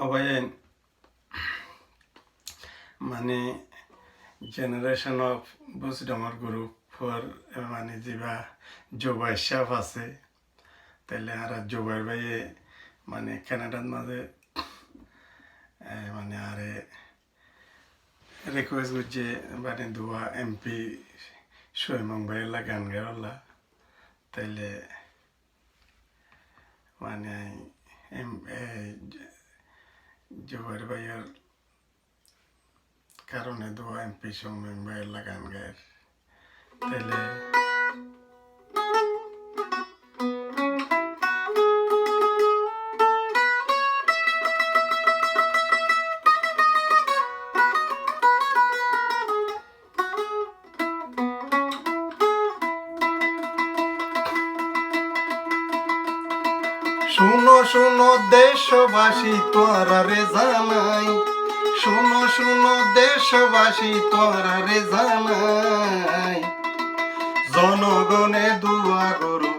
অবায়েন মানে generation of বুজডমৰ group for মানে যা জোবাই শেফ আছে তাইলে আর জোবাই ভাইয়ে মানে কানাডার মাঝে মানে আরে রিকোয়েস্ট করছে মানে দুয়া এমপি সৈমং ভাইয়ের গান গাওয়ালা তাইলে মানে জোবাই ভাইয়ের কারণে দুয়া এমপি সৈমং ভাইয়ের গান গায় তাইলে শুনো শুনো দেশবাসী তোরা রে জানাই, শুনো শুনো দেশবাসী তোরা রে জানাই, জনগণে দুয়া করো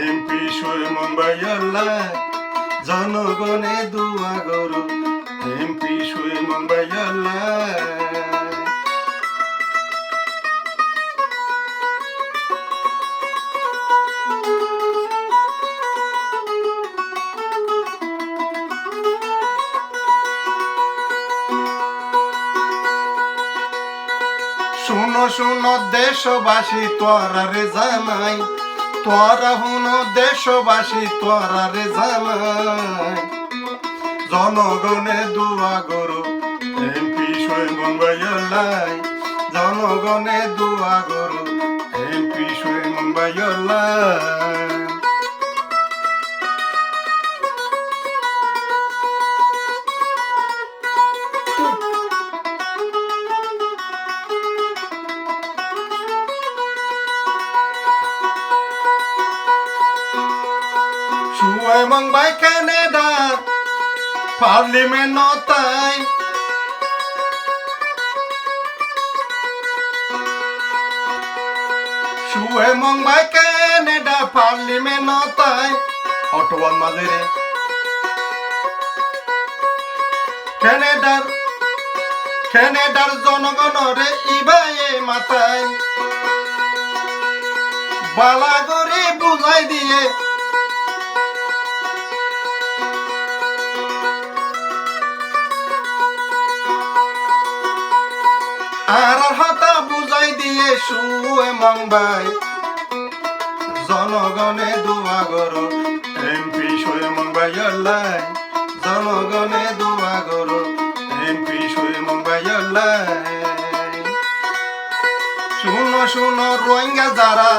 এমপি সৈমং ভাইয়াল্লাহ, জনগণে দুয়া করো এমপি সৈমং ভাইয়াল্লাহ। শুনো শুনো দেশবাসী তোরা রে জানাই, তোরা শুনো দেশবাসী তোরা রে জানাই, জনগণে দুয়া করো এমপি সৈমং ভাইয়াল্লাহ, জনগণে দুয়া করো এমপি সৈমং ভাইয়াল্লাহ। সৈমং ভাই কানাডা পার্লিমেন্ট তাই, সৈমং ভাই কানাডা পার্লিমেন্ট তাই, অটোয়ার মাঝে রে কানাডার জনগণরে ইবায়ে মাথায় বালা করে বুঝাই দিয়ে, আর হাতা বুঝাই দিয়ে সৈমং ভাই, জনগণে দুয়া করো এমপি সৈমং ভাইয়াল্লাহ, জনগণে দুয়া করো এমপি সৈমং ভাইয়াল্লাহ। শুনো শুনো রোহিঙ্গা যারা,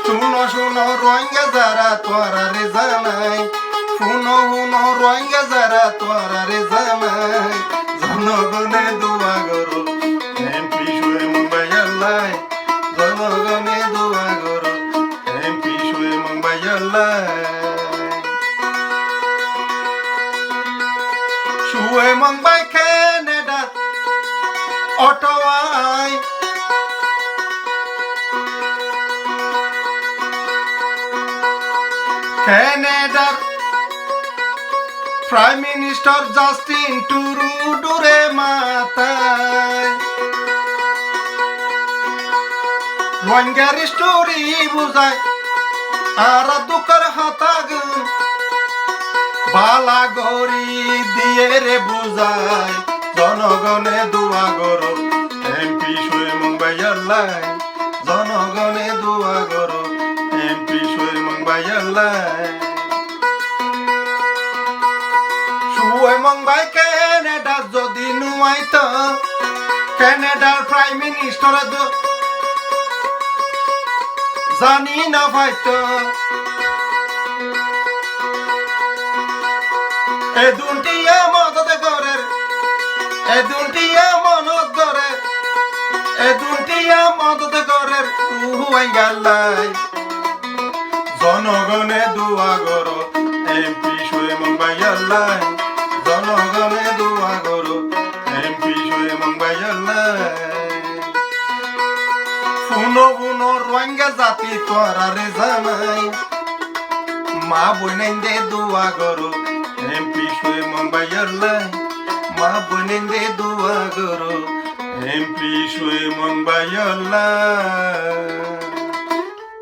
শুনো শুনো রোহিঙ্গা যারা তোরা রে জানাই, শুনো শুনো রোহিঙ্গা যারা তোরা রে জানাই, জনগণে দুয়া করো এমপি সৈমং ভাইয়াল্লাহ, জনগণে দুয়া করো এমপি সৈমং ভাইয়াল্লাহ। সৈমং ভাই কানাডা অটোয়ায়, কানাডার প্রাইম মিনিস্টার জাস্টিন ট্রুডোরে মাথায় রোহিঙ্গার স্টোরি বুঝায়, আর দুঃখের হাতাগ বালা গরি দিয়ে রে বুঝায়, জনগণে দুয়া করো এমপি সৈমং ভাইয়াল্লাহ, জনগণে দুয়া করো এমপি সৈমং ভাইয়াল্লাহ। সৈমং ভাই কানাডা যদি নুয়াইত, কানাডার প্রাইম মিনিস্টার জানি না পাইত, এ দুটিয়া মদত করে, এ দুটিয়া মনত করে, এ দুটিয়া মদত করে রুহাইঙ্গাল্লাই, জনগণে দুয়া করো এমপি সৈমং ভাইয়াল্লাহ, জনগণে দুয়া করো এমপি সৈমং ভাইয়াল্লাহ। শুনো শুনো রোহিঙ্গা জাতি তোরা রে জানাই, মা বইনাই দে দুয়া করো এমপি সৈমং ভাই বাইয়লাই মা বনেন্দে দোয়া করো এমপি সুয়ে মন বাইয়লাই